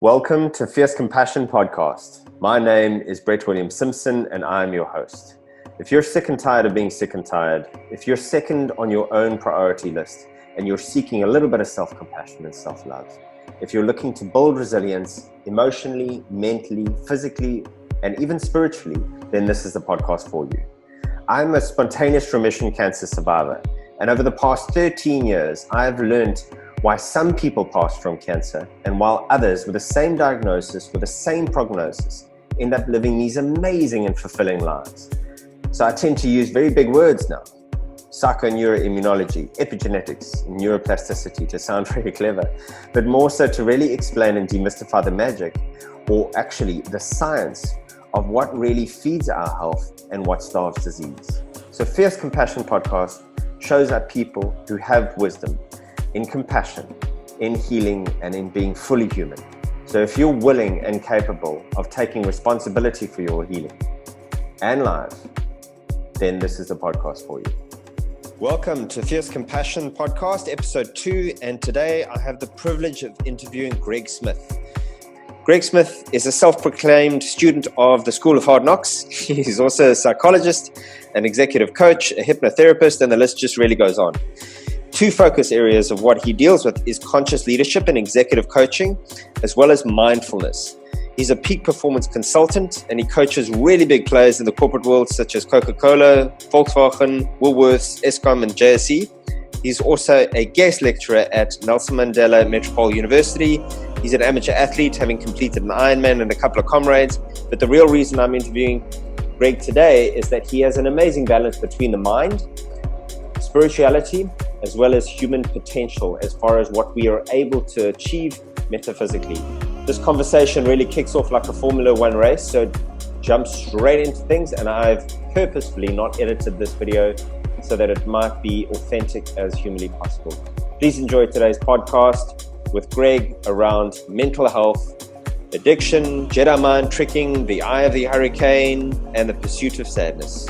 Welcome to Fierce Compassion Podcast. My name is Brett William Simpson and I'm your host. If you're sick and tired of being sick and tired, if you're second on your own priority list and you're seeking a little bit of self-compassion and self-love, if you're looking to build resilience emotionally, mentally, physically, and even spiritually, then this is the podcast for you. I'm a spontaneous remission cancer survivor, and over the past 13 years, I've learned why some people pass from cancer and while others with the same diagnosis, with the same prognosis, end up living these amazing and fulfilling lives. So I tend to use very big words now. Psychoneuroimmunology, epigenetics, neuroplasticity to sound very clever, but more so to really explain and demystify the magic, or actually the science of what really feeds our health and what starves disease. So Fierce Compassion Podcast shows up people who have wisdom in compassion, in healing, and in being fully human. So if you're willing and capable of taking responsibility for your healing and life, then this is the podcast for you. Welcome to Fierce Compassion Podcast, episode 2, and today I have the privilege of interviewing Greg Smith. Greg Smith is a self-proclaimed student of the School of Hard Knocks. He's also a psychologist, an executive coach, a hypnotherapist, and the list just really goes on. Two focus areas of what he deals with is conscious leadership and executive coaching, as well as mindfulness. He's a peak performance consultant, and he coaches really big players in the corporate world, such as Coca-Cola, Volkswagen, Woolworths, Eskom, and JSE. He's also a guest lecturer at Nelson Mandela Metropolitan University. He's an amateur athlete, having completed an Ironman and a couple of comrades. But the real reason I'm interviewing Greg today is that he has an amazing balance between the mind, spirituality, as well as human potential as far as what we are able to achieve metaphysically. This conversation really kicks off like a Formula One race, so it jumps straight into things, and I've purposefully not edited this video so that it might be authentic as humanly possible. Please enjoy today's podcast with Greg around mental health, addiction, Jedi mind tricking, the eye of the hurricane, and the pursuit of sadness.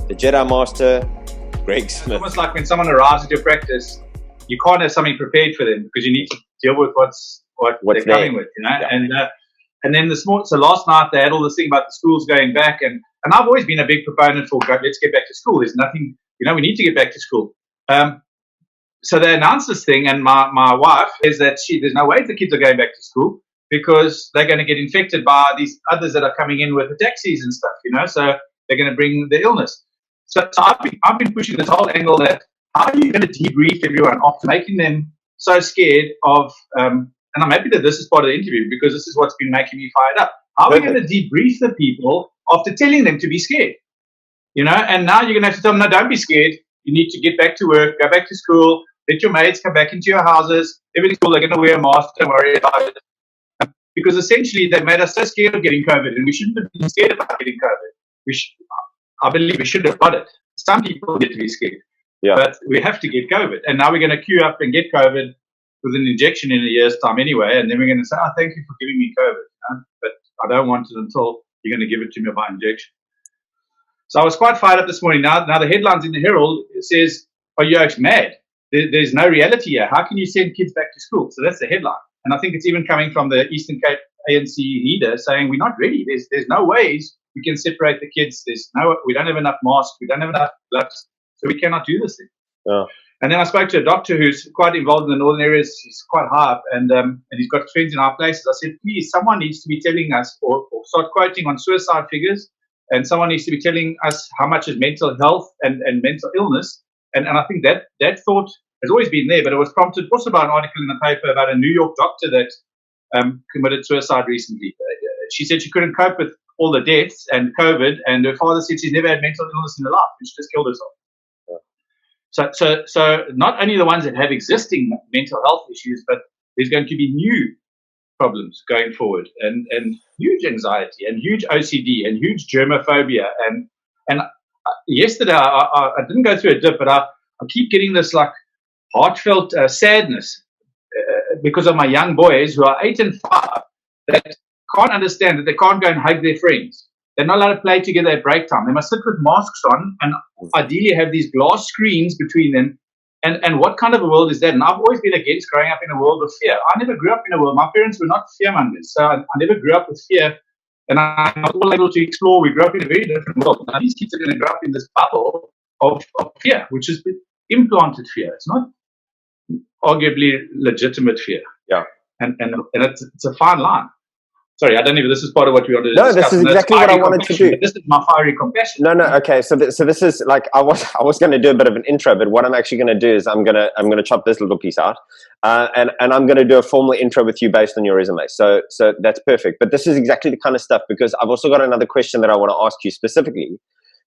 The Jedi Master, Greg Smith. It's almost like when someone arrives at your practice, you can't have something prepared for them because you need to deal with what they're coming with, you know. Yeah. And then so last night they had all this thing about the schools going back, and I've always been a big proponent for let's get back to school. There's nothing, you know, we need to get back to school. So they announced this thing, and my wife is that there's no way the kids are going back to school because they're going to get infected by these others that are coming in with the taxis and stuff, you know. So they're going to bring the illness. So I've been pushing this whole angle that how are you going to debrief everyone after making them so scared of, and I'm happy that this is part of the interview because this is what's been making me fired up. How are we going to debrief the people after telling them to be scared? You know, and now you're going to have to tell them, no, don't be scared. You need to get back to work, go back to school, let your mates come back into your houses. Everything's cool. They're going to wear a mask. Don't worry about it. Because essentially they've made us so scared of getting COVID, and we shouldn't have been scared about getting COVID. I believe we should have got it. Some people get to be scared, but we have to get COVID. And now we're going to queue up and get COVID with an injection in a year's time anyway. And then we're going to say, oh, thank you for giving me COVID. You know? But I don't want it until you're going to give it to me by injection. So I was quite fired up this morning. Now the headlines in the Herald says, are you mad? There's no reality here. How can you send kids back to school? So that's the headline. And I think it's even coming from the Eastern Cape ANC leader saying we're not ready. There's no ways we can separate the kids. We don't have enough masks. We don't have enough gloves. So we cannot do this thing. Yeah. And then I spoke to a doctor who's quite involved in the northern areas. He's quite high up, and he's got friends in our places. I said, please, someone needs to be telling us or start quoting on suicide figures, and someone needs to be telling us how much is mental health and mental illness. And I think that thought has always been there, but it was prompted also by an article in the paper about a New York doctor that committed suicide recently. She said she couldn't cope with all the deaths and COVID, and her father said she's never had mental illness in her life, and she just killed herself. Yeah. So not only the ones that have existing mental health issues, but there's going to be new problems going forward, and huge anxiety, and huge OCD, and huge germophobia, and yesterday I didn't go through a dip, but I keep getting this like heartfelt sadness because of my young boys who are 8 and 5 that can't understand that they can't go and hug their friends. They're not allowed to play together at break time. They must sit with masks on and ideally have these glass screens between them And what kind of a world is that? And I've always been against growing up in a world of fear. I never grew up in a world. My parents were not fearmongers, so I never grew up with fear. And I was all able to explore. We grew up in a very different world. Now these kids are going to grow up in this bubble of fear, which is implanted fear. It's not arguably legitimate fear. Yeah. And it's a fine line. Sorry, I don't know if this is part of what we wanted to discuss. No, this is exactly what I wanted to do. This is my fiery compassion. No, okay. So this is like I was going to do a bit of an intro, but what I'm actually going to do is I'm going to chop this little piece out, and I'm going to do a formal intro with you based on your resume. So that's perfect. But this is exactly the kind of stuff, because I've also got another question that I want to ask you specifically,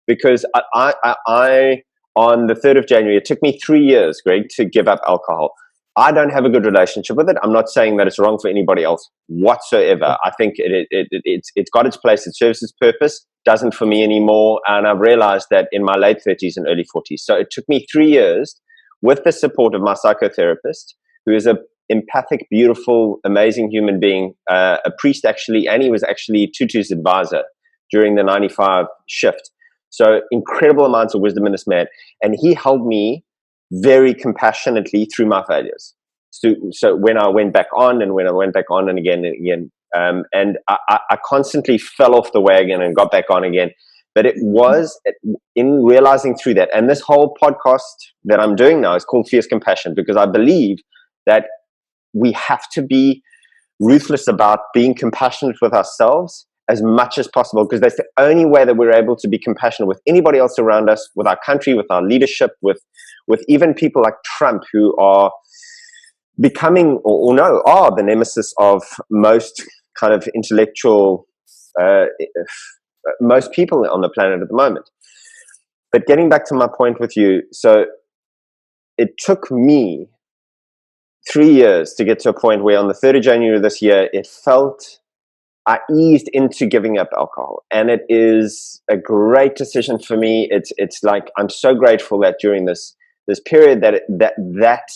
because I on the 3rd of January, it took me 3 years, Greg, to give up alcohol. I don't have a good relationship with it. I'm not saying that it's wrong for anybody else whatsoever. I think it's got its place. It serves its purpose. Doesn't for me anymore. And I've realized that in my late 30s and early 40s. So it took me 3 years with the support of my psychotherapist, who is a empathic, beautiful, amazing human being, a priest actually, and he was actually Tutu's advisor during the 95 shift. So incredible amounts of wisdom in this man. And he held me very compassionately through my failures. So when I went back on and again and again, and I constantly fell off the wagon and got back on again. But it was in realizing through that, and this whole podcast that I'm doing now is called Fierce Compassion, because I believe that we have to be ruthless about being compassionate with ourselves as much as possible, because that's the only way that we're able to be compassionate with anybody else around us, with our country, with our leadership, with even people like Trump, who are becoming are the nemesis of most kind of intellectual, most people on the planet at the moment. But getting back to my point with you, so it took me 3 years to get to a point where on the 3rd of January this year, I eased into giving up alcohol, and it is a great decision for me. It's like, I'm so grateful that during this period that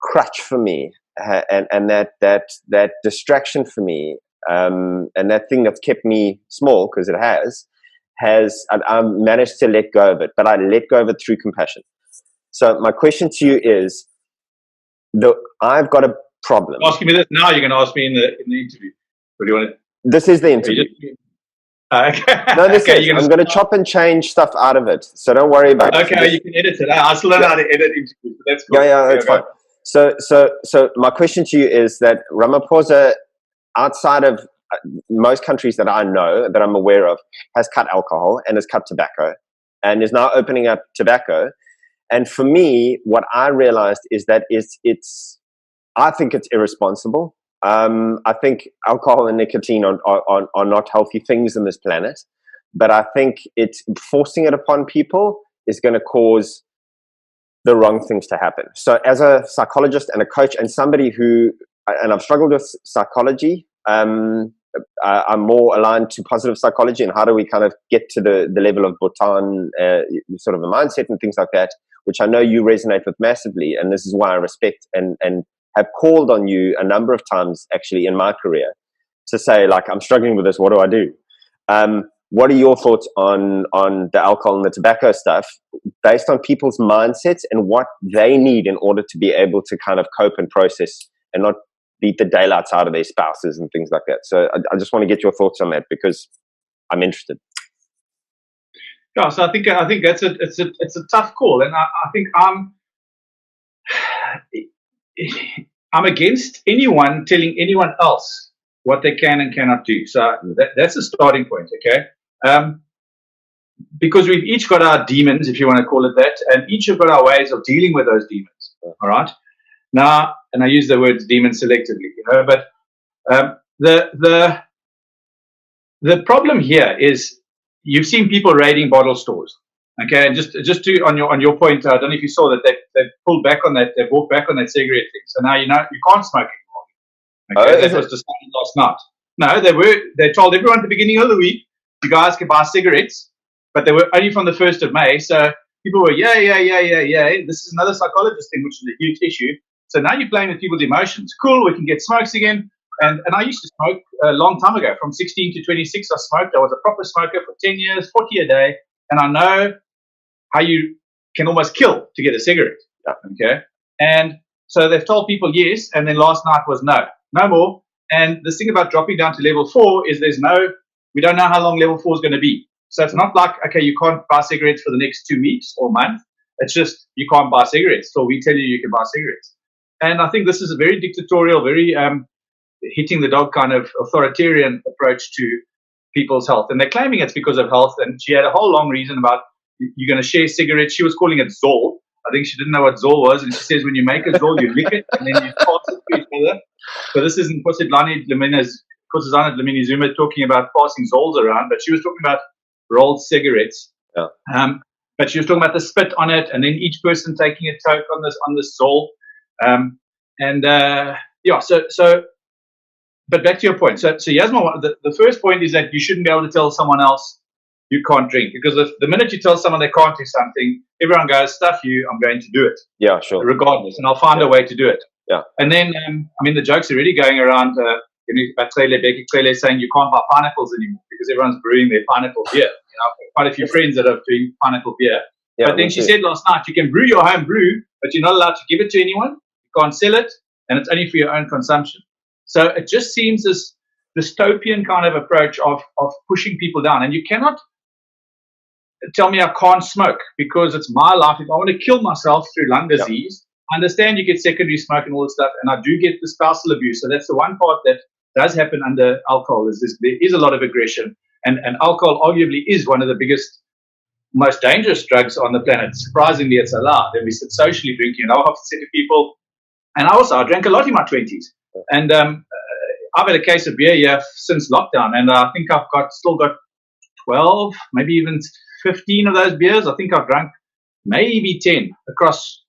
crutch for me, and that distraction for me, and that thing that's kept me small, because it I managed to let go of it, but I let go of it through compassion. So my question to you is, I've got a problem. Asking me this now, you're going to ask me in the interview. What do you want to? This is the interview. Okay. No, I'm going to chop and change stuff out of it, so don't worry about it. Okay, you can edit it. I still don't know how to edit interviews, but that's cool. Yeah, that's fine. So my question to you is that Ramaphosa, outside of most countries that I know, that I'm aware of, has cut alcohol and has cut tobacco, and is now opening up tobacco. And for me, what I realized is that I think it's irresponsible. I think alcohol and nicotine are not healthy things in this planet, but I think forcing it upon people is going to cause the wrong things to happen. So as a psychologist and a coach and somebody and I've struggled with psychology, I'm more aligned to positive psychology, and how do we kind of get to the level of Bhutan, sort of a mindset and things like that, which I know you resonate with massively. And this is why I respect and have called on you a number of times actually in my career to say, like, I'm struggling with this, what do I do? What are your thoughts on the alcohol and the tobacco stuff, based on people's mindsets and what they need in order to be able to kind of cope and process and not beat the daylights out of their spouses and things like that? So I just want to get your thoughts on that, because I'm interested. Yeah, so I think that's it's a tough call, and I think I'm against anyone telling anyone else what they can and cannot do. So that's a starting point, okay? Because we've each got our demons, if you want to call it that, and each have got our ways of dealing with those demons. All right. Now, and I use the word demon selectively, but the problem here is you've seen people raiding bottle stores. Okay, and just to on your point, I don't know if you saw that they pulled back on that, they brought back on that cigarette thing. So now you can't smoke anymore. Okay, that was decided last night. No, they told everyone at the beginning of the week, you guys can buy cigarettes, but they were only from the 1st of May. So people were yeah. This is another psychologist thing, which is a huge issue. So now you're playing with people's emotions. Cool, we can get smokes again. And I used to smoke a long time ago. From 16 to 26, I smoked. I was a proper smoker for 10 years, 40 a day, and I know how you can almost kill to get a cigarette. Okay. And so they've told people yes, and then last night was no more. And the thing about dropping down to level 4 is we don't know how long level 4 is going to be. So it's not like, okay, you can't buy cigarettes for the next 2 weeks or month. It's just you can't buy cigarettes till we tell you can buy cigarettes. And I think this is a very dictatorial, very hitting the dog kind of authoritarian approach to people's health. And they're claiming it's because of health. And she had a whole long reason about you're going to share cigarettes. She was calling it Zol. I think she didn't know what Zol was. And she says when you make a Zol, you lick it and then you pass it to each other. So this isn't Kosidlani Dlamini Zuma talking about passing Zols around, but she was talking about rolled cigarettes. Yeah. But she was talking about the spit on it, and then each person taking a toke on this Zol. But back to your point. So Yasmin, the first point is that you shouldn't be able to tell someone else you can't drink, because the minute you tell someone they can't do something, everyone goes, stuff you, I'm going to do it. Yeah, sure. Regardless, and I'll find a way to do it. Yeah. And then, the joke's already going around, Becky Clele saying you can't buy pineapples anymore because everyone's brewing their pineapple beer. Quite a few friends that are doing pineapple beer. Yeah, but then she said last night, you can brew your home brew, but you're not allowed to give it to anyone. You can't sell it, and it's only for your own consumption. So it just seems this dystopian kind of approach of pushing people down. And you cannot tell me I can't smoke because it's my life. If I want to kill myself through lung disease, I understand you get secondary smoke and all this stuff, and I do get the spousal abuse. So that's the one part that does happen under alcohol. There is a lot of aggression, and alcohol arguably is one of the biggest, most dangerous drugs on the planet. Surprisingly, it's allowed. And we sit socially drinking, and I often say to people, and I drank a lot in my 20s, and I've had a case of beer here since lockdown, and I think I've still got 12, maybe even 15 of those beers. I think I've drunk maybe 10 across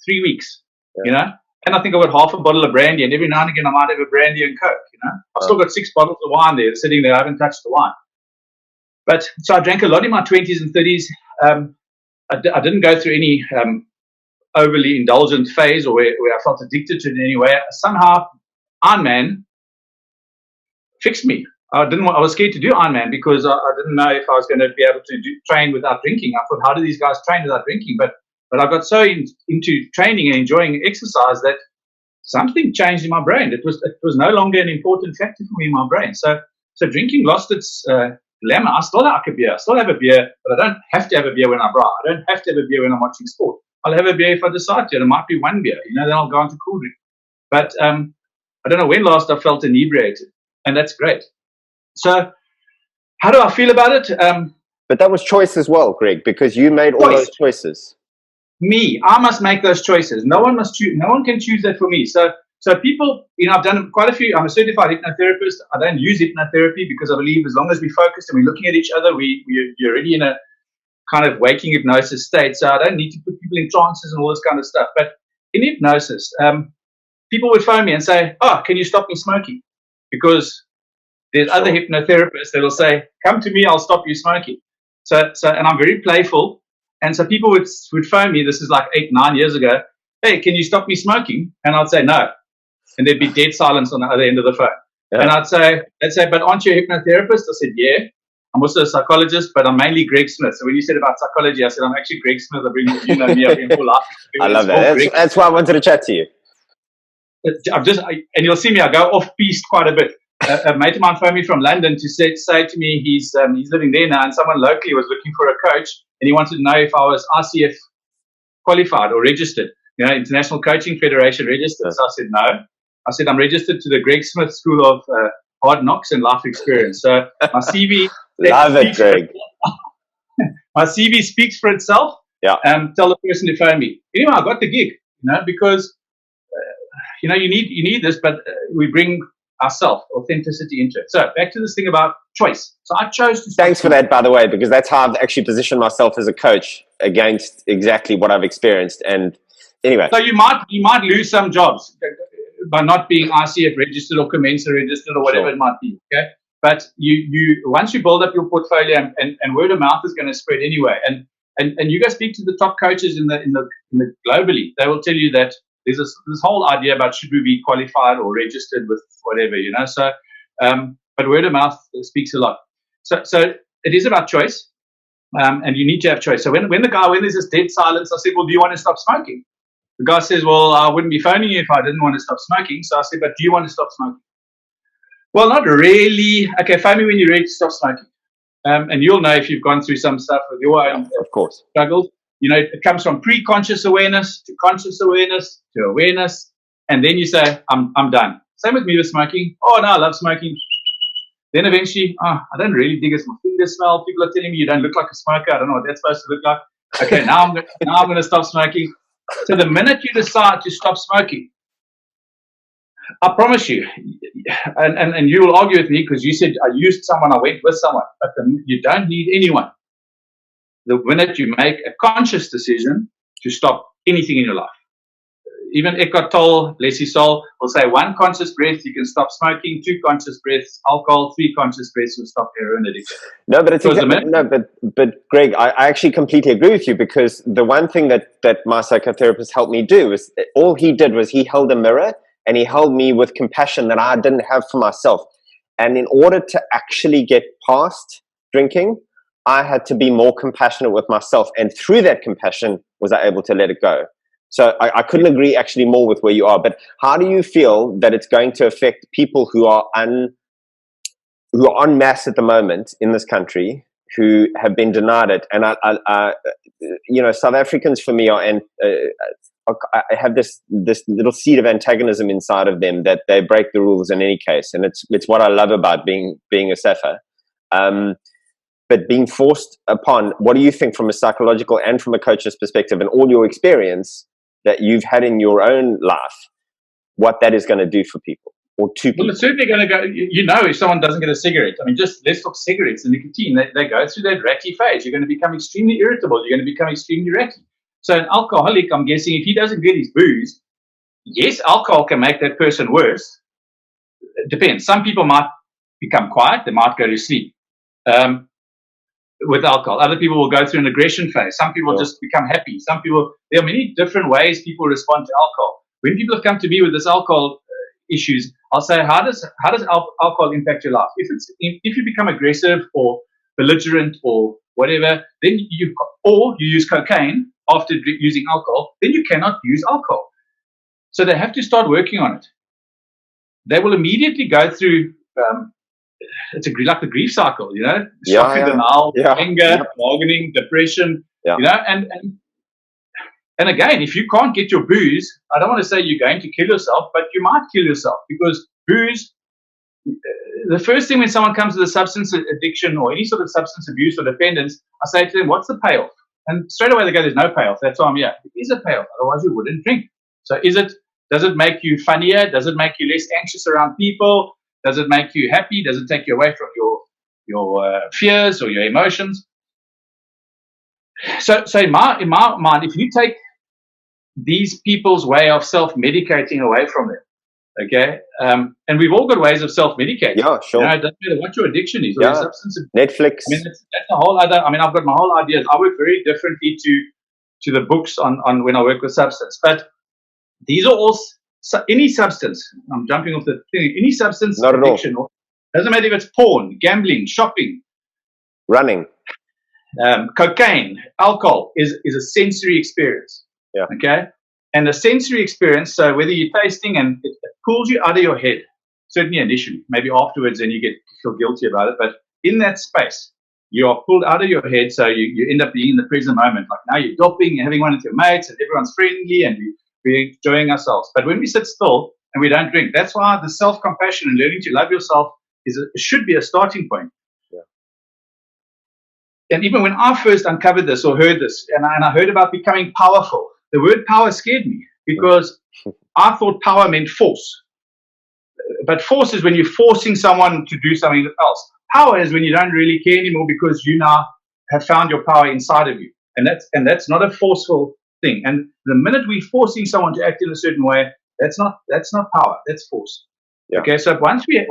3 weeks, and I think I've got half a bottle of brandy, and every now and again I might have a brandy and Coke, I've still got 6 bottles of wine there sitting there. I haven't touched the wine. But so I drank a lot in my 20s and 30s. I didn't go through any overly indulgent phase or where I felt addicted to it in any way. Somehow Ironman fixed me. I was scared to do Ironman because I didn't know if I was going to be able to train without drinking. I thought, how do these guys train without drinking? But I got so into training and enjoying exercise that something changed in my brain. It was no longer an important factor for me in my brain. So drinking lost its glamour. I still like a beer. I still have a beer, but I don't have to have a beer when I bra. I don't have to have a beer when I'm watching sport. I'll have a beer if I decide to. It might be one beer, then I'll go on to cool drink. But I don't know when last I felt inebriated, and that's great. So how do I feel about it? But that was choice as well, Greg, because you made all those choices. I must make those choices. No one must choose. No one can choose that for me. So people, I've done quite a few. I'm a certified hypnotherapist. I don't use hypnotherapy because I believe as long as we're focused and we're looking at each other, you're already in a kind of waking hypnosis state. So I don't need to put people in trances and all this kind of stuff. But in hypnosis, people would phone me and say, "Oh, can you stop me smoking?" Because there's other hypnotherapists that will say, "Come to me, I'll stop you smoking." So and I'm very playful. And so people would phone me, this is like 8-9 years ago, "Hey, can you stop me smoking?" And I'd say, "No." And there'd be dead silence on the other end of the phone. Yeah. And I'd say, "But aren't you a hypnotherapist?" I said, "Yeah. I'm also a psychologist, but I'm mainly Greg Smith." So when you said about psychology, I said, "I'm actually Greg Smith. I bring me up in full life." I love that. That's why I wanted to chat to you. And you'll see me, I go off piste quite a bit. A mate of mine phoned me from London to say to me he's living there now, and someone locally was looking for a coach, and he wanted to know if I was ICF qualified or registered, International Coaching Federation registered. So I said no. I said I'm registered to the Greg Smith School of Hard Knocks and Life Experience. So my CV love it, Greg. My CV speaks for itself. Yeah. Tell the person to phone me. Anyway, I got the gig, because you need this, but we bring ourselves, authenticity into it. So back to this thing about choice. So I chose to. Thanks for that, by the way, because that's how I've actually positioned myself as a coach against exactly what I've experienced. And anyway, so you might lose some jobs by not being ICF registered or Commensa registered or whatever it might be. Okay, but you once you build up your portfolio and word of mouth is going to spread anyway. And you go speak to the top coaches in the globally, they will tell you that there's this whole idea about should we be qualified or registered with whatever, So, but word of mouth speaks a lot. So it is about choice, and you need to have choice. So when there's this dead silence, I said, "Well, do you want to stop smoking?" The guy says, well, I wouldn't be phoning you if I didn't want to stop smoking. So I said, but do you want to stop smoking? Well, not really. Okay, phone me when you're ready to stop smoking. And you'll know if you've gone through some stuff with your own of course struggles. You know, it comes from pre-conscious awareness to conscious awareness to awareness. And then you say, I'm done. Same with me with smoking. Oh, no, I love smoking. Then eventually, I don't really dig as my fingers smell. People are telling me you don't look like a smoker. I don't know what that's supposed to look like. Okay, now I'm going to stop smoking. So the minute you decide to stop smoking, I promise you, and you will argue with me because you said I used someone, I went with someone, but you don't need anyone. The minute you make a conscious decision to stop anything in your life. Even Eckhart Tolle, bless his soul, will say 1 conscious breath, you can stop smoking, 2 conscious breaths, alcohol, 3 conscious breaths will stop heroin addiction. No, but but Greg, I actually completely agree with you, because the one thing that my psychotherapist helped me do is, all he did was he held a mirror and he held me with compassion that I didn't have for myself. And in order to actually get past drinking, I had to be more compassionate with myself. And through that compassion was I able to let it go. So I couldn't agree actually more with where you are. But how do you feel that it's going to affect people who are en masse at the moment in this country, who have been denied it? And South Africans for me I have this little seed of antagonism inside of them, that they break the rules in any case, and it's what I love about being a Safa. But being forced upon, what do you think from a psychological and from a coach's perspective, and all your experience that you've had in your own life, what that is going to do for people, or to people? Well, it's certainly going to go, if someone doesn't get a cigarette, let's talk cigarettes and nicotine, they go through that ratty phase. You're going to become extremely irritable. You're going to become extremely ratty. So an alcoholic, I'm guessing, if he doesn't get his booze, yes, alcohol can make that person worse. It depends. Some people might become quiet. They might go to sleep. With alcohol. Other people will go through an aggression phase. Some people just become happy. There are many different ways people respond to alcohol. When people have come to me with this alcohol issues, I'll say, how does alcohol impact your life? If you become aggressive or belligerent or whatever, then you use cocaine after using alcohol, then you cannot use alcohol. So they have to start working on it. They will immediately go through it's like the grief cycle, shock and denial, anger, bargaining, depression, and again, if you can't get your booze, I don't want to say you're going to kill yourself, but you might kill yourself, because booze, the first thing when someone comes with a substance addiction or any sort of substance abuse or dependence, I say to them, what's the payoff? And straight away they go, there's no payoff. That's why I'm here. It is a payoff, otherwise you wouldn't drink. So does it make you funnier? Does it make you less anxious around people? Does it make you happy? Does it take you away from your fears or your emotions? So in my mind, if you take these people's way of self-medicating away from them, okay, and we've all got ways of self-medicating. Yeah, sure. It doesn't matter what your addiction is or your substance abuse. Netflix. That's a whole other. I've got my whole ideas. I work very differently to the books on when I work with substance, but these are all. So any substance, I'm jumping off the thing, any substance addiction, doesn't matter if it's porn, gambling, shopping, running, cocaine, alcohol, is a sensory experience. Yeah. Okay? And the sensory experience, so whether you're tasting and it pulls you out of your head, certainly initially, maybe afterwards and you feel guilty about it, but in that space, you are pulled out of your head, so you end up being in the present moment. Like now you're doping, you're having one with your mates, and everyone's friendly, and we're enjoying ourselves. But when we sit still and we don't drink, that's why the self-compassion and learning to love yourself should be a starting point. Yeah. And even when I first uncovered this or heard this, and I heard about becoming powerful, the word power scared me, because I thought power meant force. But force is when you're forcing someone to do something else. Power is when you don't really care anymore, because you now have found your power inside of you. And that's not a forceful thing. And the minute we're forcing someone to act in a certain way, that's not power, that's force. Yeah. Okay, so once we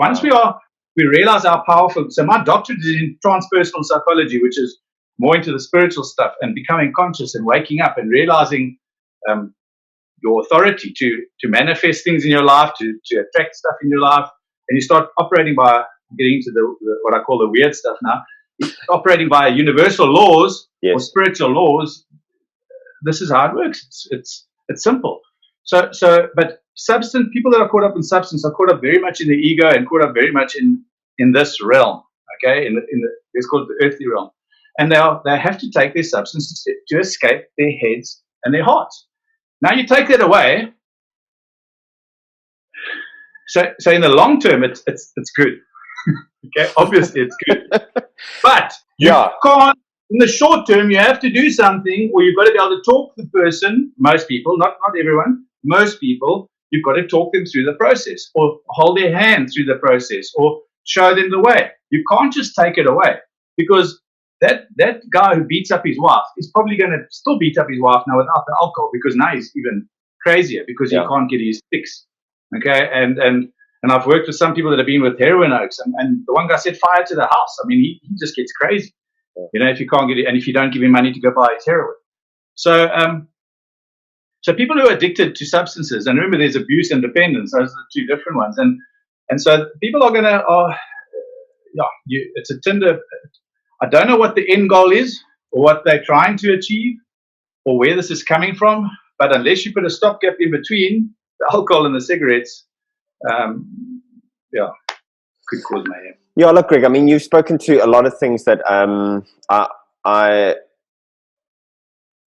realize how powerful. So my doctorate is in transpersonal psychology, which is more into the spiritual stuff and becoming conscious and waking up and realizing your authority to manifest things in your life, to attract stuff in your life, and you start operating by getting into the what I call the weird stuff now, operating by universal laws or spiritual laws. This is how it works. It's It's simple. But substance, people that are caught up in substance are caught up very much in the ego and caught up very much in this realm, okay, it's called the earthly realm. And they have to take their substances to escape their heads and their hearts. Now you take that away. So in the long term, it's good. Okay, obviously it's good. But you can't, in the short term, you have to do something, or you've got to be able to talk to the person, most people, not everyone, most people, you've got to talk them through the process, or hold their hand through the process, or show them the way. You can't just take it away, because that guy who beats up his wife is probably going to still beat up his wife now without the alcohol, because now he's even crazier because he can't get his fix. Okay, and I've worked with some people that have been with heroin addicts, and the one guy set fire to the house. I mean, he just gets crazy, you know, if you can't get it, and if you don't give him money to go buy his heroin. So people who are addicted to substances, and remember, there's abuse and dependence; those are the two different ones. And so people are going to, it's a Tinder. I don't know what the end goal is, or what they're trying to achieve, or where this is coming from. But unless you put a stopgap in between the alcohol and the cigarettes, could cause mayhem. Yeah, look, Greg, I mean, you've spoken to a lot of things that I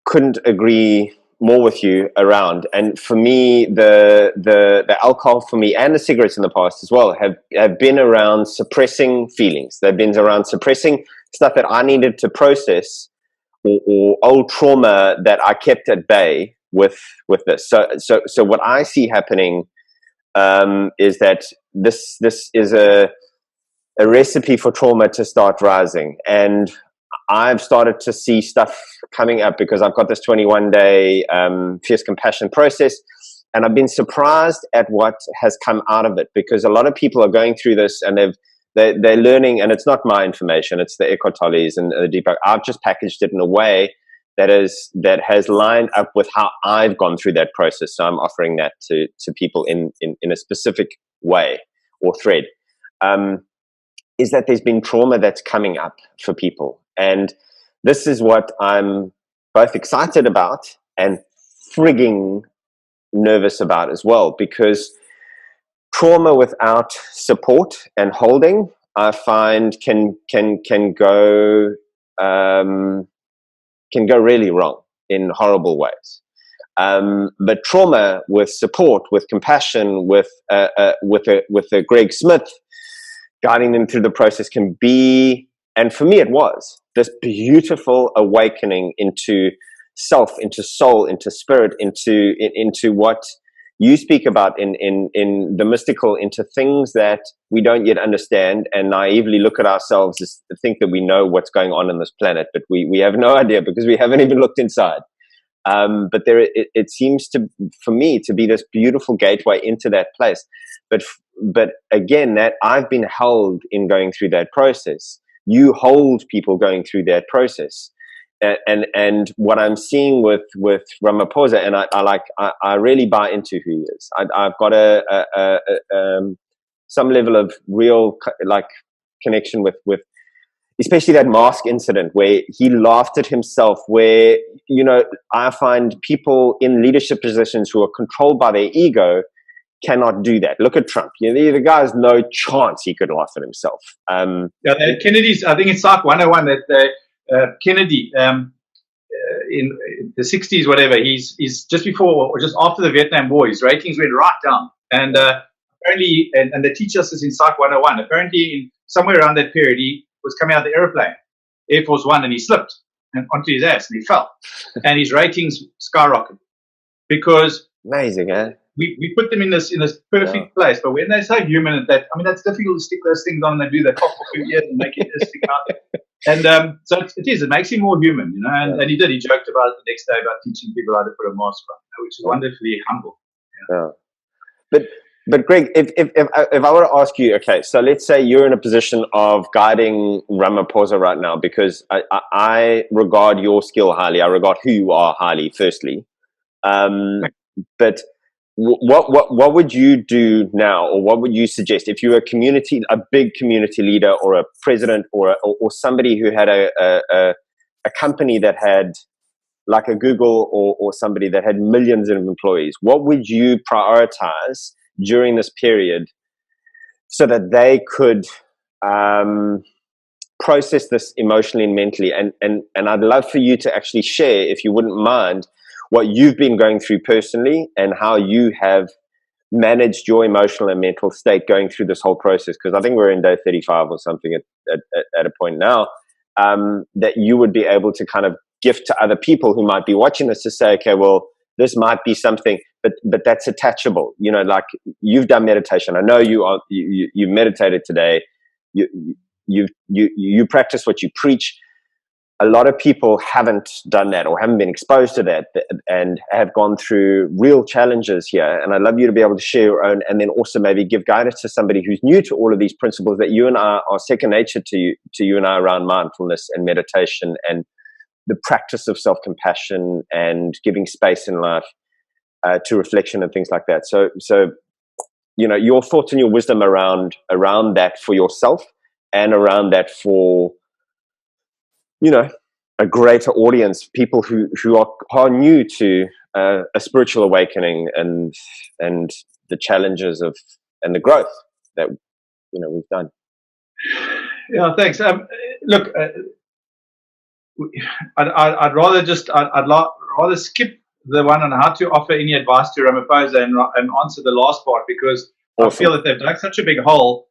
couldn't agree more with you around. And for me, the alcohol for me, and the cigarettes in the past as well, have been around suppressing feelings. They've been around suppressing stuff that I needed to process, or old trauma that I kept at bay with this. So what I see happening is that this is a recipe for trauma to start rising. And I've started to see stuff coming up because I've got this 21-day fierce compassion process, and I've been surprised at what has come out of it, because a lot of people are going through this and they're learning, and it's not my information, it's the Eckhart Tolle's and the Deepak. I've just packaged it in a way that has lined up with how I've gone through that process. So I'm offering that to people in a specific way or thread. Is that there's been trauma that's coming up for people. And this is what I'm both excited about and frigging nervous about as well, because trauma without support and holding, I find can go really wrong in horrible ways. But trauma with support, with compassion, with a Greg Smith guiding them through the process can be, and for me it was, this beautiful awakening into self, into soul, into spirit, into what you speak about in the mystical, into things that we don't yet understand, and naively look at ourselves as to think that we know what's going on this planet, but we have no idea because we haven't even looked inside. But it seems to, for me, to be this beautiful gateway into that place. But again, that I've been held in going through that process. You hold people going through that process, and what I'm seeing with Ramaphosa, and I really buy into who he is. I've got some level of real connection with especially that mask incident where he laughed at himself, where, you know, I find people in leadership positions who are controlled by their ego cannot do that. Look at Trump. You know, the guy has no chance he could laugh at himself. Kennedy's, I think it's Psych 101 that Kennedy, in the 60s, whatever, he's just before or just after the Vietnam War, his ratings went right down. And apparently, and they teach us this in Psych 101, apparently somewhere around that period, he was coming out of the airplane, Air Force One, and he slipped and onto his ass and he fell. And his ratings skyrocketed because amazing, eh? We put them in this perfect place, but when they're so human at that, I mean, that's difficult to stick those things on, and they do that pop off your ears and make it stick out there. And so it makes him more human, you know. And he joked about it the next day about teaching people how to put a mask on, which is wonderfully humble. Yeah. But Greg, if I were to ask you, okay, so let's say you're in a position of guiding Ramaphosa right now, because I regard your skill highly. I regard who you are highly, firstly. But what would you do now, or what would you suggest if you were a big community leader, or a president, or somebody who had a company that had like a Google or somebody that had millions of employees, what would you prioritize during this period so that they could process this emotionally and mentally? And I'd love for you to actually share, if you wouldn't mind, what you've been going through personally and how you have managed your emotional and mental state going through this whole process. Because I think we're in day 35 or something at a point now, that you would be able to kind of gift to other people who might be watching this to say, okay, well, this might be something, but that's attachable. You know, like you've done meditation. I know you meditated today. You practice what you preach. A lot of people haven't done that or haven't been exposed to that and have gone through real challenges here. And I'd love you to be able to share your own, and then also maybe give guidance to somebody who's new to all of these principles that you and I are second nature to you and I around mindfulness and meditation and the practice of self-compassion and giving space in life to reflection and things like that. So, you know, your thoughts and your wisdom around that for yourself and around that for, you know, a greater audience, people who are new to a spiritual awakening and the challenges of and the growth that, you know, we've done. Yeah, thanks. Look, I'd rather skip the one on how to offer any advice to Ramaphosa and answer the last part, because awesome. I feel that they've dug such a big hole.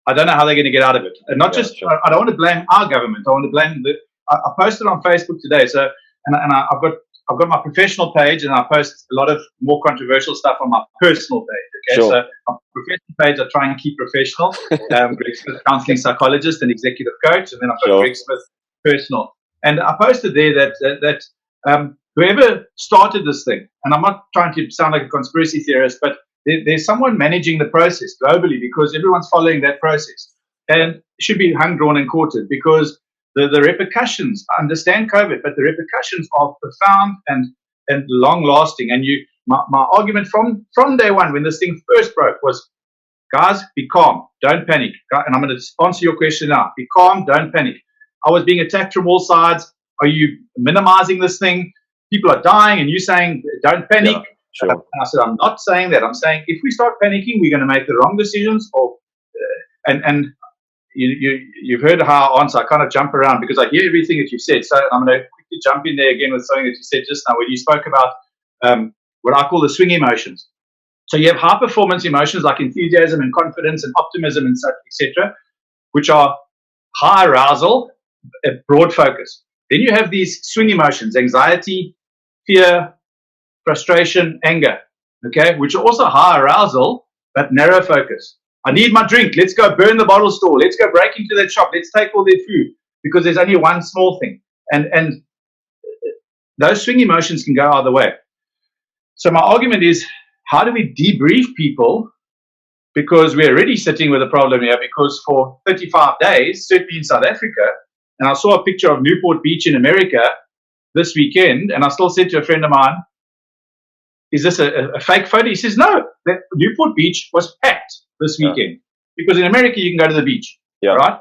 I don't know how they're going to get out of it. And not just, sure. I don't want to blame our government. I want to blame I posted on Facebook today. So, and I've got my professional page, and I post a lot of more controversial stuff on my personal page. Okay. Sure. So my professional page, I try and keep professional. Greg Smith, counseling psychologist and executive coach. And then I've got Greg Smith, personal. And I posted there that whoever started this thing, and I'm not trying to sound like a conspiracy theorist, but there's someone managing the process globally, because everyone's following that process and should be hung, drawn, and quartered, because the repercussions, I understand COVID, but the repercussions are profound and long lasting. And my argument from day one, when this thing first broke, was, guys, be calm, don't panic. And I'm going to answer your question now. Be calm, don't panic. I was being attacked from all sides. Are you minimizing this thing? People are dying, and you're saying don't panic. Yeah. Sure. And I said, I'm not saying that. I'm saying if we start panicking, we're going to make the wrong decisions. Or and you've heard how I answer. I kind of jump around because I hear everything that you've said. So I'm going to quickly jump in there again with something that you said just now, when you spoke about what I call the swing emotions. So you have high performance emotions like enthusiasm and confidence and optimism and such, etc., which are high arousal, broad focus. Then you have these swing emotions: anxiety, fear, frustration, anger, okay, which are also high arousal, but narrow focus. I need my drink. Let's go burn the bottle store. Let's go break into that shop. Let's take all their food, because there's only one small thing. And those swing emotions can go either way. So my argument is, how do we debrief people? Because we're already sitting with a problem here, because for 35 days, certainly in South Africa, and I saw a picture of Newport Beach in America this weekend, and I still said to a friend of mine, is this a fake photo? He says, no, that Newport Beach was packed this weekend, because in America you can go to the beach, right?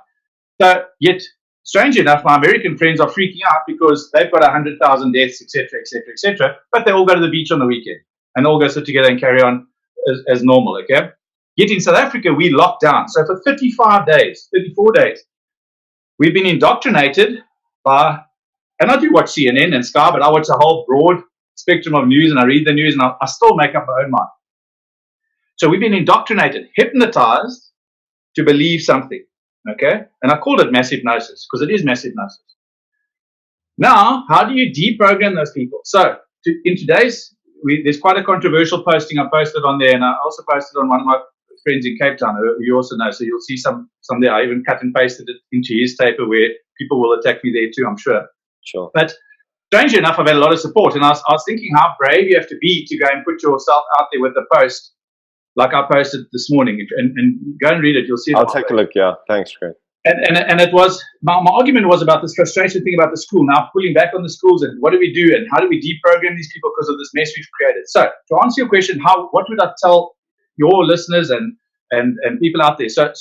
So yet, strangely enough, my American friends are freaking out because they've got 100,000 deaths, etc., etc., etc., but they all go to the beach on the weekend and all go sit together and carry on as normal, okay? Yet in South Africa, we locked down. So for 35 days, 34 days, we've been indoctrinated by, and I do watch CNN and Sky, but I watch a whole broad spectrum of news, and I read the news, and I still make up my own mind. So we've been indoctrinated, hypnotized to believe something, okay? And I called it massive hypnosis, because it is massive hypnosis. Now, how do you deprogram those people? So in today's, there's quite a controversial posting I posted on there, and I also posted on one of my friends in Cape Town, who you also know, so you'll see some there. I even cut and pasted it into his paper, where people will attack me there too, I'm sure. Sure. But strangely enough, I've had a lot of support, and I was thinking how brave you have to be to go and put yourself out there with a post like I posted this morning. And go and read it, you'll see it. I'll take a look, yeah. Thanks, Greg. And it was, my argument was about this frustration thing about the school, now pulling back on the schools, and what do we do, and how do we deprogram these people because of this mess we've created. So to answer your question, what would I tell your listeners and people out there? So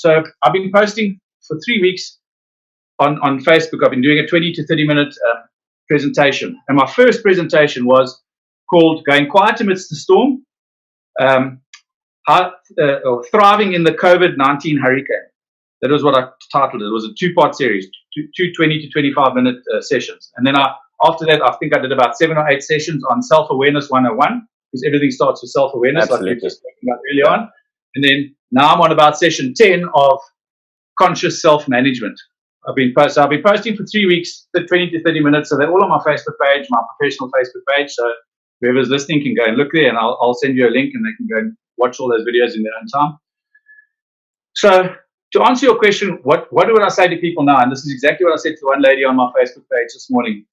I've been posting for 3 weeks on Facebook. I've been doing a 20 to 30 minute presentation. And my first presentation was called Going Quiet Amidst the Storm, or Thriving in the COVID-19 Hurricane. That was what I titled it. It was a two-part series, two 20 to 25-minute sessions. And then after that, I think I did about 7 or 8 sessions on Self-Awareness 101, because everything starts with self-awareness, like we were just talking about earlier on. And then now I'm on about session 10 of conscious self-management. I've been posting for 3 weeks, 20 to 30 minutes. So they're all on my Facebook page, my professional Facebook page. So whoever's listening can go and look there, and I'll send you a link, and they can go and watch all those videos in their own time. So to answer your question, what would I say to people now? And this is exactly what I said to one lady on my Facebook page this morning.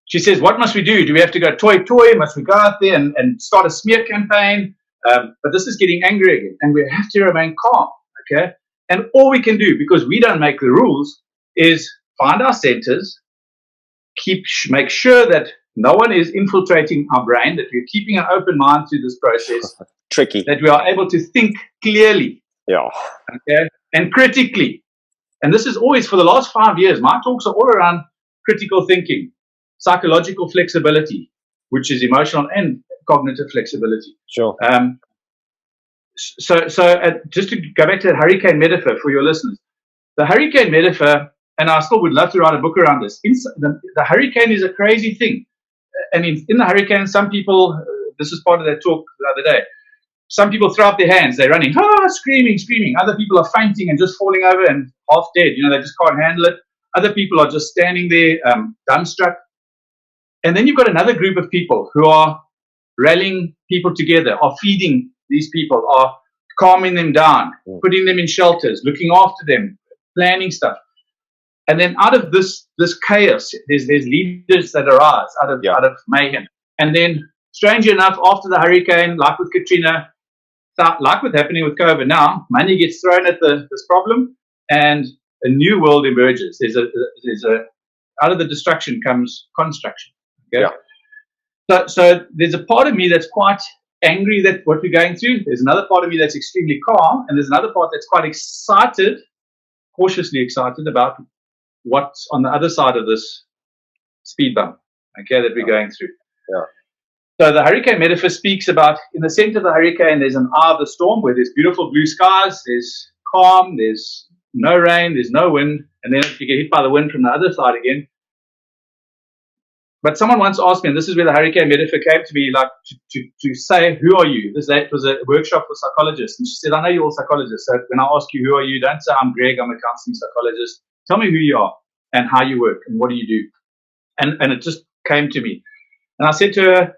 She says, what must we do? Do we have to go toy? Must we go out there and start a smear campaign? But this is getting angry again, and we have to remain calm, okay? And all we can do, because we don't make the rules, is find our centers, make sure that no one is infiltrating our brain, that we're keeping an open mind through this process. Tricky. That we are able to think clearly. Yeah. Okay? And critically. And this is always, for the last 5 years, my talks are all around critical thinking, psychological flexibility, which is emotional and cognitive flexibility. Sure. So just to go back to the hurricane metaphor for your listeners, the hurricane metaphor, and I still would love to write a book around this. The hurricane is a crazy thing. I mean, in the hurricane, some people, this is part of that talk the other day, some people throw up their hands, they're running, screaming. Other people are fainting and just falling over and half dead. You know, they just can't handle it. Other people are just standing there, dumbstruck. And then you've got another group of people who are rallying people together, are feeding these people, are calming them down, putting them in shelters, looking after them, planning stuff. And then out of this chaos, there's leaders that arise out of mayhem. And then, strangely enough, after the hurricane, like with Katrina, like what's happening with COVID now, money gets thrown at this problem, and a new world emerges. There's a out of the destruction comes construction. Okay? Yeah. So there's a part of me that's quite angry that what we're going through. There's another part of me that's extremely calm, and there's another part that's quite excited, cautiously excited about what's on the other side of this speed bump, okay, that we're going through. Yeah. So the hurricane metaphor speaks about, in the center of the hurricane, there's an eye of the storm where there's beautiful blue skies, there's calm, there's no rain, there's no wind, and then you get hit by the wind from the other side again. But someone once asked me, and this is where the hurricane metaphor came to me, like to say, who are you? That was a workshop for psychologists. And she said, I know you're all psychologists. So when I ask you, who are you? Don't say, I'm Greg, I'm a counseling psychologist. Tell me who you are and how you work and what do you do? And it just came to me. And I said to her,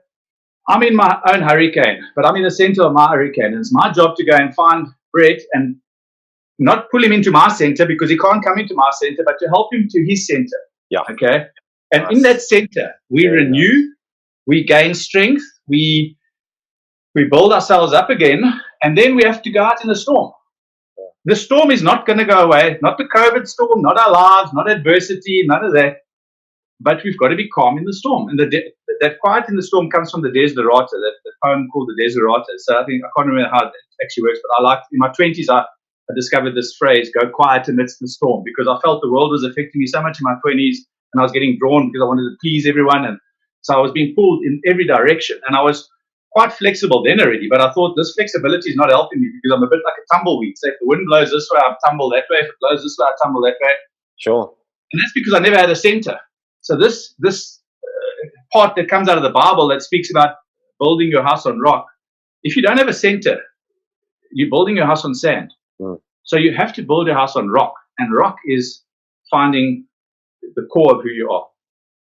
I'm in my own hurricane, but I'm in the center of my hurricane. And it's my job to go and find Brett and not pull him into my center because he can't come into my center, but to help him to his center. Yeah. Okay. And in that center, we renew, we gain strength, we build ourselves up again, and then we have to go out in the storm. The storm is not going to go away, not the COVID storm, not our lives, not adversity, none of that. But we've got to be calm in the storm. And that quiet in the storm comes from the Desiderata, that poem called the Desiderata. So I can't remember how it actually works, but in my 20s, I discovered this phrase, go quiet amidst the storm, because I felt the world was affecting me so much in my 20s. And I was getting drawn because I wanted to please everyone. And so I was being pulled in every direction. And I was quite flexible then already. But I thought this flexibility is not helping me because I'm a bit like a tumbleweed. So if the wind blows this way, I tumble that way. If it blows this way, I tumble that way. Sure. And that's because I never had a center. So this part that comes out of the Bible that speaks about building your house on rock, if you don't have a center, you're building your house on sand. So you have to build your house on rock. And rock is finding the core of who you are.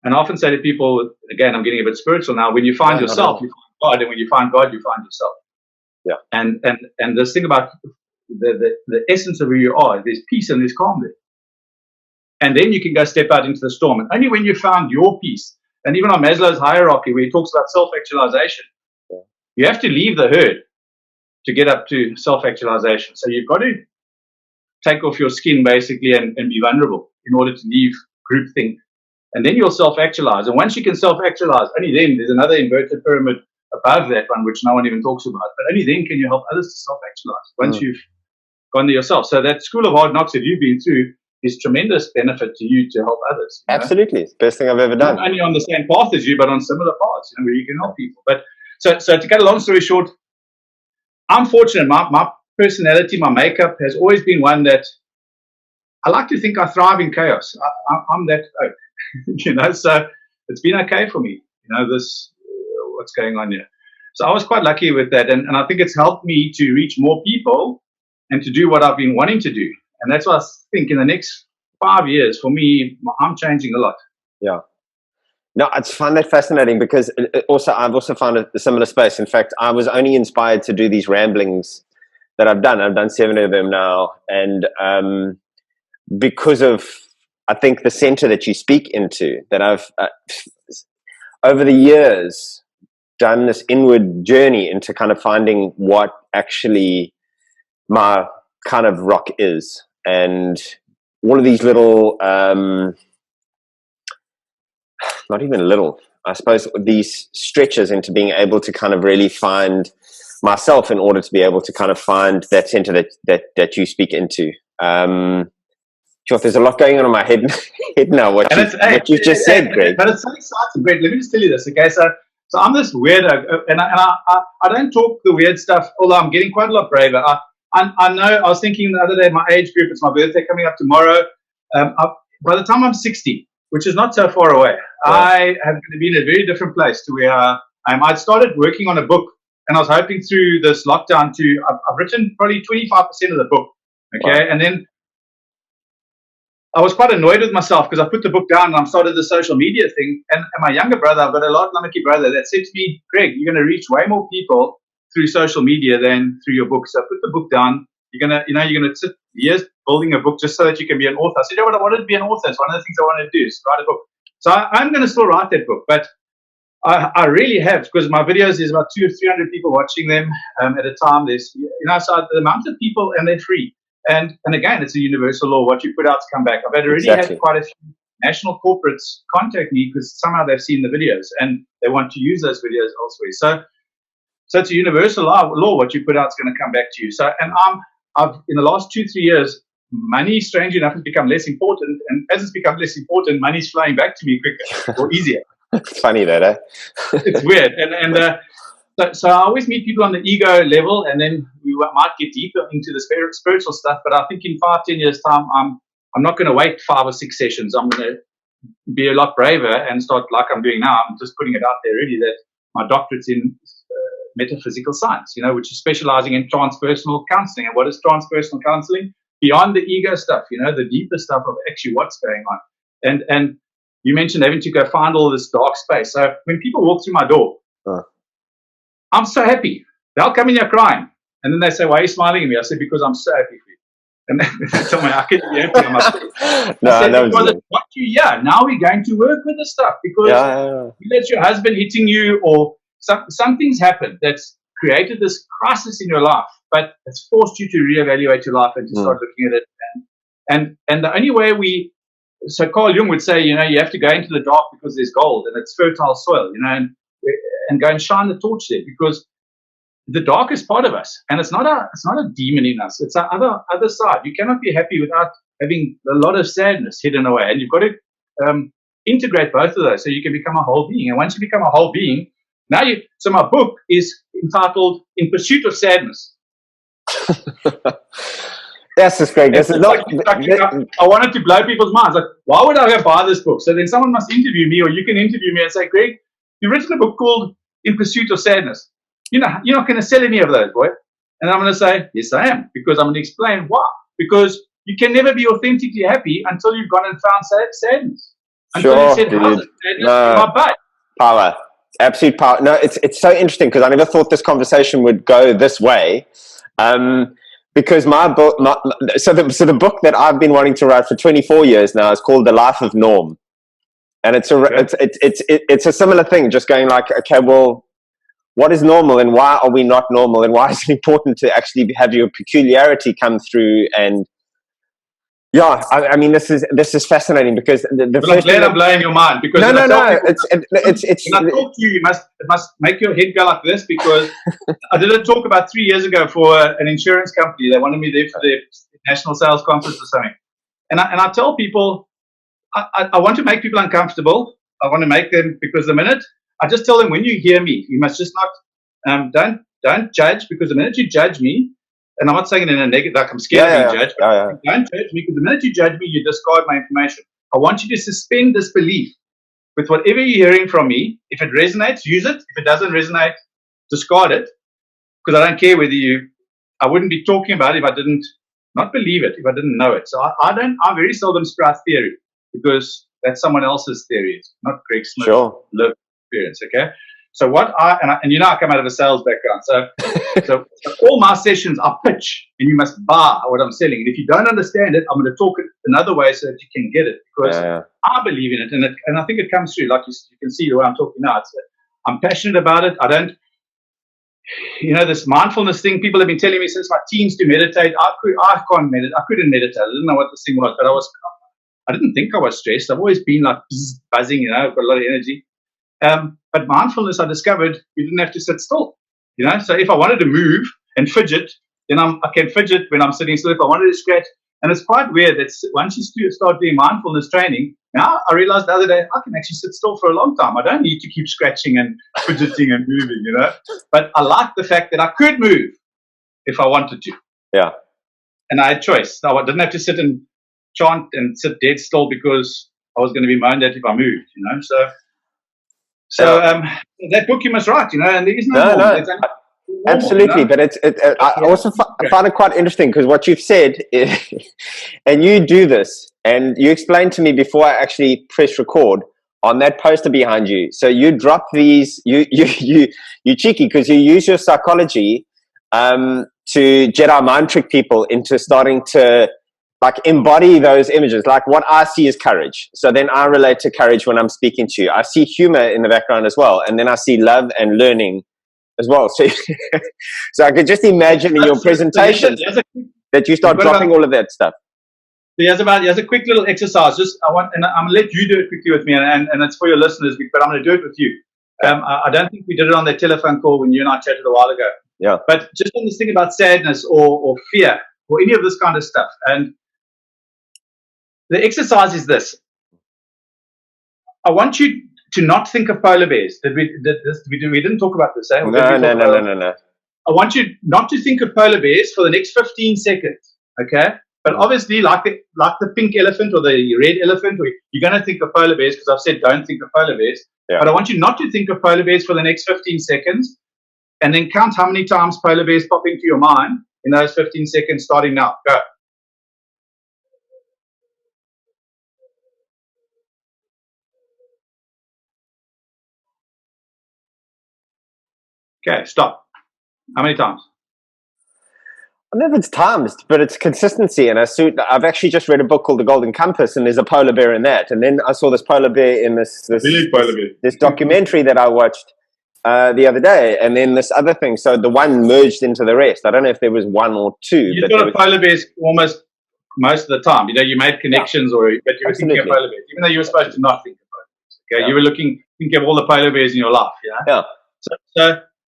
And I often say to people, again, I'm getting a bit spiritual now, when you find yourself, you find God, and when you find God, you find yourself. Yeah. And this thing about the essence of who you are, there's peace and there's calm there. And then you can go step out into the storm. And only when you found your peace, and even on Maslow's hierarchy, where he talks about self-actualization, you have to leave the herd to get up to self-actualization. So you've got to take off your skin, basically, and be vulnerable in order to leave groupthink. And then you'll self-actualize. And once you can self-actualize, only then there's another inverted pyramid above that one, which no one even talks about. But only then can you help others to self-actualize, once you've gone to yourself. So that school of hard knocks that you've been through, is tremendous benefit to you to help others. Absolutely. Best thing I've ever done. Not only on the same path as you, but on similar paths, where you can help people. But so to cut a long story short, I'm fortunate. My personality, my makeup has always been one that I like to think I thrive in chaos. I'm that oak, so it's been okay for me, what's going on here. So I was quite lucky with that. And I think it's helped me to reach more people and to do what I've been wanting to do. And that's why I think in the next 5 years, for me, I'm changing a lot. Yeah. No, I find that fascinating because I've also found a similar space. In fact, I was only inspired to do these ramblings that I've done. I've done 7 of them now. And because of, I think, the center that you speak into, that I've, over the years, done this inward journey into kind of finding what actually my kind of rock is. And all of these little, not even little, I suppose, these stretches into being able to kind of really find myself in order to be able to kind of find that center that you speak into. Sure, there's a lot going on in my head now, what you just said, Greg. But it's so exciting, Greg. Let me just tell you this, okay? So I'm this weirdo, and I don't talk the weird stuff, although I'm getting quite a lot braver. I know, I was thinking the other day, my age group, it's my birthday coming up tomorrow. By the time I'm 60, which is not so far away, I have going to be in a very different place to where I am. I started working on a book, and I was hoping through this lockdown I've written probably 25% of the book, okay? Wow. And then I was quite annoyed with myself because I put the book down and I started the social media thing. And my younger brother, I've got a lucky brother, that said to me, Greg, you're going to reach way more people through social media than through your book. So put the book down. You're going to sit years building a book just so that you can be an author. I said, what I wanted to be an author. It's one of the things I wanted to do is write a book. So I'm going to still write that book. But I really have, because my videos, there's about 200 or 300 people watching them at a time. There's, so the amount of people, and they're free. And again, it's a universal law. What you put out to come back. I've already had quite a few national corporates contact me because somehow they've seen the videos and they want to use those videos elsewhere. So it's a universal law. What you put out is going to come back to you. So, and I've in the last 2-3 years, money, strangely enough, has become less important. And as it's become less important, money's flowing back to me quicker or easier. It's funny that, eh? It's weird. So I always meet people on the ego level, and then we might get deeper into the spiritual stuff. But I think in 5-10 years' time, I'm not going to wait 5 or 6 sessions. I'm going to be a lot braver and start like I'm doing now. I'm just putting it out there really that my doctorate's in metaphysical science, which is specializing in transpersonal counseling. And what is transpersonal counseling? Beyond the ego stuff, the deeper stuff of actually what's going on. And you mentioned having to go find all this dark space. So when people walk through my door, I'm so happy. They'll come in here crying. And then they say, why are you smiling at me? I said, because I'm so happy for you. And they tell me, how can you be happy on my face? Now we're going to work with the stuff because that's your husband hitting you or something's happened that's created this crisis in your life, but it's forced you to reevaluate your life and to start looking at it. And the only way so Carl Jung would say, you have to go into the dark because there's gold and it's fertile soil, and go and shine the torch there because the dark is part of us, and it's not a demon in us. It's our other side. You cannot be happy without having a lot of sadness hidden away, and you've got to integrate both of those so you can become a whole being. And once you become a whole being, so my book is entitled "In Pursuit of Sadness." Yes, it's great. This is I wanted to blow people's minds. Like, why would I go buy this book? So then someone must interview me, or you can interview me and say, Greg, you've written a book called In Pursuit of Sadness. You're not going to sell any of those, boy. And I'm going to say, yes, I am, because I'm going to explain why. Because you can never be authentically happy until you've gone and found sadness. Until you said, how's it? Sadness? My butt. Power. Absolute power. No, it's so interesting because I never thought this conversation would go this way. Because my book, so the book that I've been wanting to write for 24 years now is called The Life of Norm. And it's a similar thing, just going like, okay, well, what is normal and why are we not normal and why is it important to actually have your peculiarity come through? And I mean, this is fascinating because the first thing I'm blowing your mind because no. When I talk to you, it must make your head go like this because I did a talk about 3 years ago for an insurance company. They wanted me there for their national sales conference or something. And I tell people, I want to make people uncomfortable. I want to make them, because the minute I just tell them, when you hear me, you must just not, don't judge, because the minute you judge me, and I'm not saying it in a negative, like I'm scared of being judged, but don't judge me, because the minute you judge me, you discard my information. I want you to suspend disbelief with whatever you're hearing from me. If it resonates, use it. If it doesn't resonate, discard it, because I don't care whether I wouldn't be talking about it if I didn't not believe it, if I didn't know it. So I very seldom sprout theory, because that's someone else's theory. It's not Greg Smith's lived experience, okay? So I come out of a sales background. So all my sessions are pitch, and you must buy what I'm selling. And if you don't understand it, I'm going to talk it another way so that you can get it, because I believe in it, and I think it comes through. Like you can see the way I'm talking now. I'm passionate about it. I don't, this mindfulness thing, people have been telling me since my teens to meditate. I can't meditate. I couldn't meditate. I didn't know what this thing was, but I didn't think I was stressed. I've always been like buzzing, I've got a lot of energy. But mindfulness, I discovered you didn't have to sit still, So if I wanted to move and fidget, then I can fidget when I'm sitting still. If I wanted to scratch, and it's quite weird that once you start doing mindfulness training, now I realized the other day I can actually sit still for a long time. I don't need to keep scratching and fidgeting and moving, But I like the fact that I could move if I wanted to. Yeah. And I had choice. So I didn't have to sit and chant and sit dead still because I was going to be moaned at if I moved, So that book you must write, and there is no. Absolutely, but I also find it quite interesting, because what you've said is, and you do this, and you explained to me before I actually press record on that poster behind you. So you drop these, you cheeky, because you use your psychology to Jedi mind trick people into starting to like embody those images. Like what I see is courage. So then I relate to courage when I'm speaking to you. I see humor in the background as well. And then I see love and learning as well. So, so I could just imagine in your presentations that you start dropping all of that stuff. There's a quick little exercise. I'm going to let you do it quickly with me, and it's for your listeners, but I'm going to do it with you. I don't think we did it on that telephone call when you and I chatted a while ago. Yeah. But just on this thing about sadness or fear or any of this kind of stuff. And the exercise is this. I want you to not think of polar bears. We didn't talk about this, eh? No. I want you not to think of polar bears for the next 15 seconds, okay? But obviously, like the pink elephant or the red elephant, you're going to think of polar bears, because I've said don't think of polar bears. Yeah. But I want you not to think of polar bears for the next 15 seconds, and then count how many times polar bears pop into your mind in those 15 seconds starting now. Go. Okay, stop. How many times? I don't know if it's times, but it's consistency. And I've actually just read a book called The Golden Compass, and there's a polar bear in that. And then I saw this polar bear in this documentary that I watched the other day, and then this other thing. So the one merged into the rest. I don't know if there was one or two. You thought of polar bears almost most of the time. You made connections, but you were thinking of polar bears, even though you were supposed to not think of polar bears. Okay, yeah. You were thinking of all the polar bears in your life. Yeah.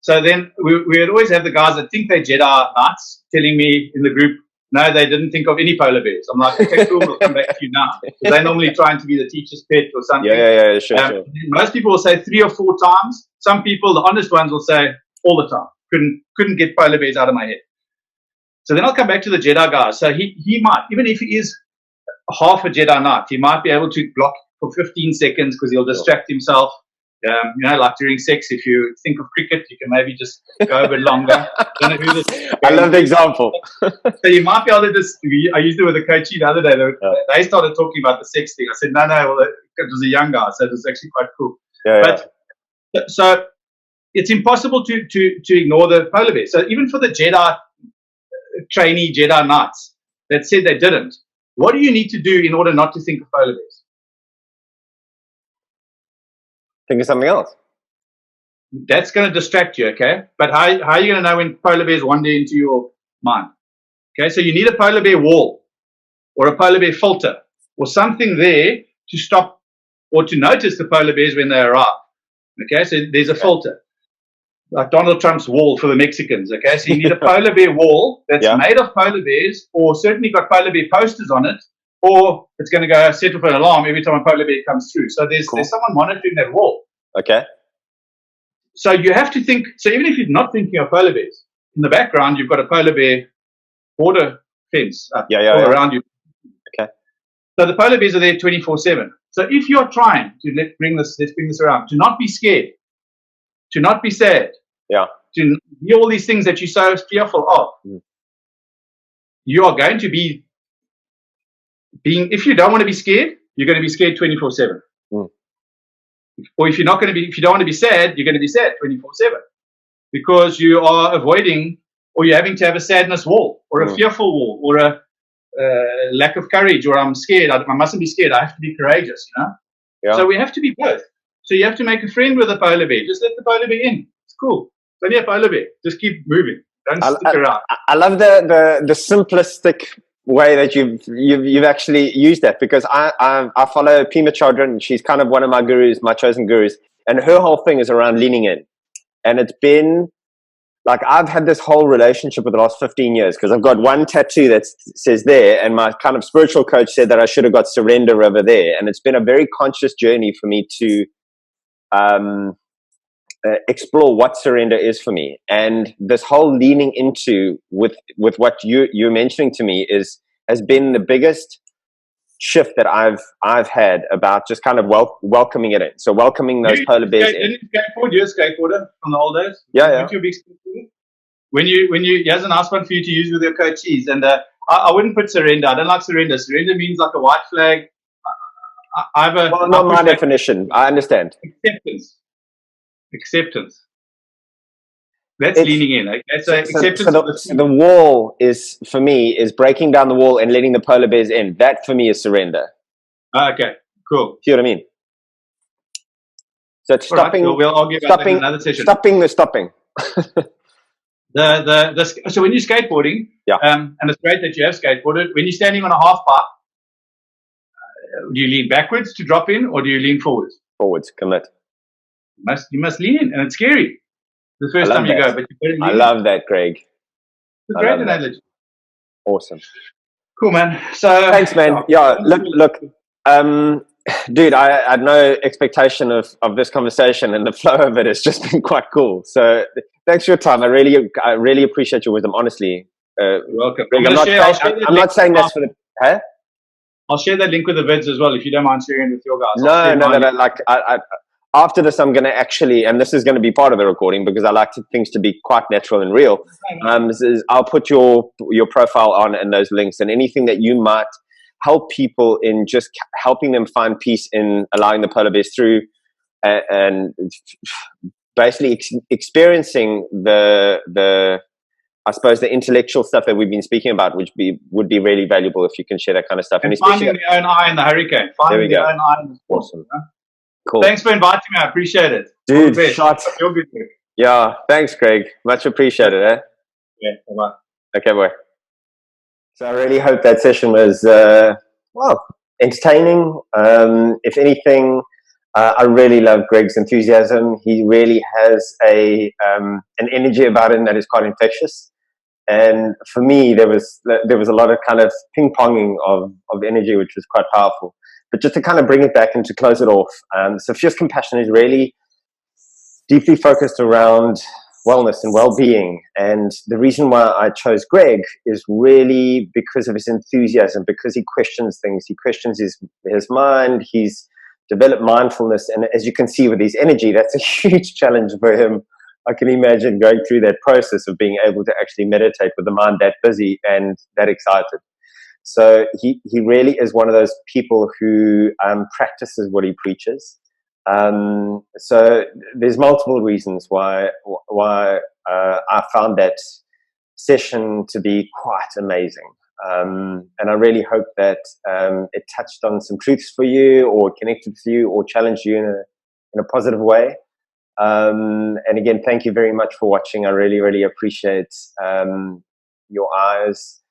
So then we would always have the guys that think they're Jedi Knights telling me in the group, no, they didn't think of any polar bears. I'm like, okay, cool, we'll come back to you now. Because they're normally trying to be the teacher's pet or something. Yeah, sure. Most people will say 3 or 4 times. Some people, the honest ones, will say all the time. Couldn't get polar bears out of my head. So then I'll come back to the Jedi guy. So he might, even if he is half a Jedi Knight, he might be able to block for 15 seconds because he'll distract himself. Like during sex, if you think of cricket, you can maybe just go a bit longer. I love the example. So you might be able to just, I used it with a coachee the other day. They started talking about the sex thing. I said, no, well, it was a young guy, so it was actually quite cool. So it's impossible to ignore the polar bear. So even for the Jedi trainee Jedi Knights that said they didn't, what do you need to do in order not to think of polar bears? Think of something else. That's going to distract you, okay? But how are you going to know when polar bears wander into your mind? Okay, so you need a polar bear wall or a polar bear filter or something there to stop or to notice the polar bears when they arrive. Okay, so there's a filter. Like Donald Trump's wall for the Mexicans, okay? So you need a polar bear wall that's made of polar bears, or certainly got polar bear posters on it, or it's going to go set off an alarm every time a polar bear comes through. So there's someone monitoring that wall. Okay. So you have to think. So even if you're not thinking of polar bears, in the background you've got a polar bear border fence all around you. Okay. So the polar bears are there 24/7. So if you're trying to let's bring this around, to not be scared, to not be sad, to hear all these things that you're so fearful of, you are going to be if you don't want to be scared, you're going to be scared 24/7. Or if you don't want to be sad, you're going to be sad 24/7, because you are avoiding, or you're having to have a sadness wall, or a fearful wall, or a lack of courage, or I'm scared. I mustn't be scared. I have to be courageous. So we have to be both. So you have to make a friend with a polar bear. Just let the polar bear in. It's cool. It's only a polar bear. Just keep moving. Don't stick around. I love the simplistic way that you've actually used that, because I follow Pima Chodron. She's kind of one of my gurus, my chosen gurus, and her whole thing is around leaning in. And it's been like, I've had this whole relationship with the last 15 years, because I've got one tattoo that says there, and my kind of spiritual coach said that I should have got surrender over there. And it's been a very conscious journey for me to explore what surrender is for me. And this whole leaning into with what you're mentioning to me has been the biggest shift that I've had about just kind of welcoming it in. So welcoming those polar bears in. You're a skateboarder from the old days. Yeah. You're a big skateboarder. When you here's a nice one for you to use with your coachees. And I wouldn't put surrender. I don't like surrender. Surrender means like a white flag. Not my definition. I understand. Acceptance. That's leaning in. Okay? So acceptance. So the wall is, for me, is breaking down the wall and letting the polar bears in. That for me is surrender. Okay, cool. See what I mean? So it's stopping. Right, we'll argue about that in another session. Stopping the stopping. So when you're skateboarding, and it's great that you have skateboarded. When you're standing on a half pipe, do you lean backwards to drop in, or do you lean forwards? Forwards, commit. You must lean in, and it's scary the first time you go. But I love that, Greg. It's a great analogy. Awesome. Cool, man. So thanks, man. Yeah, look. Dude, I had no expectation of this conversation, and the flow of it has just been quite cool. So thanks for your time. I really appreciate your wisdom, honestly. You're welcome. Greg, I'm not saying that's for the... Huh? I'll share that link with the vids as well, if you don't mind sharing with your guys. No. Like, after this, I'm going to actually, and this is going to be part of the recording, because I like things to be quite natural and real. I'll put your profile on and those links, and anything that you might help people in, just helping them find peace in allowing the polar bears through, and basically experiencing the I suppose the intellectual stuff that we've been speaking about, which would be really valuable if you can share that kind of stuff. And finding the own eye in the hurricane. Finding the own eye in the storm. Awesome. Cool. Thanks for inviting me. I appreciate it. Dude, shots. Yeah, thanks, Greg. Much appreciated, eh? Yeah, bye-bye. Okay, boy. So I really hope that session was, entertaining. If anything, I really love Greg's enthusiasm. He really has an energy about him that is quite infectious. And for me, there was a lot of kind of ping-ponging of energy, which was quite powerful. But just to kind of bring it back and to close it off, so Fierce Compassion is really deeply focused around wellness and well-being. And the reason why I chose Greg is really because of his enthusiasm, because he questions things. He questions his mind. He's developed mindfulness. And as you can see with his energy, that's a huge challenge for him. I can imagine going through that process of being able to actually meditate with the mind that busy and that excited. So he really is one of those people who practices what he preaches. So there's multiple reasons why I found that session to be quite amazing. And I really hope that it touched on some truths for you, or connected with you, or challenged you in a positive way. And again, thank you very much for watching. I really, really appreciate your eyes.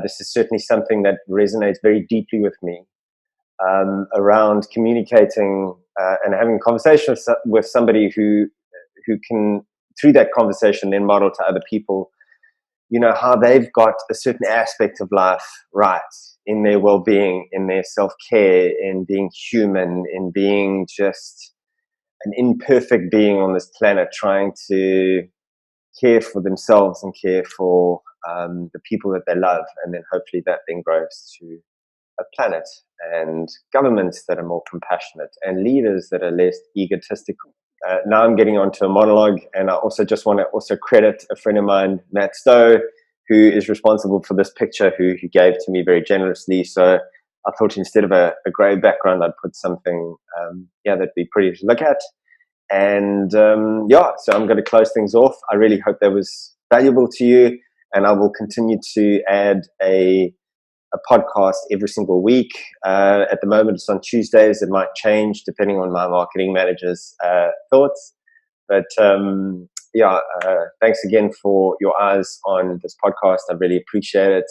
This is certainly something that resonates very deeply with me, around communicating and having conversations with somebody who can, through that conversation, then model to other people, how they've got a certain aspect of life right, in their well-being, in their self-care, in being human, in being just an imperfect being on this planet, trying to care for themselves and care for the people that they love, and then hopefully that then grows to a planet and governments that are more compassionate and leaders that are less egotistical. Now I'm getting onto a monologue, and I also just want to also credit a friend of mine, Matt Stowe, who is responsible for this picture, who gave to me very generously. So I thought instead of a grey background, I'd put something, that'd be pretty to look at. And so I'm going to close things off. I really hope that was valuable to you, and I will continue to add a podcast every single week. At the moment, it's on Tuesdays. It might change depending on my marketing manager's thoughts. But thanks again for your eyes on this podcast. I really appreciate it.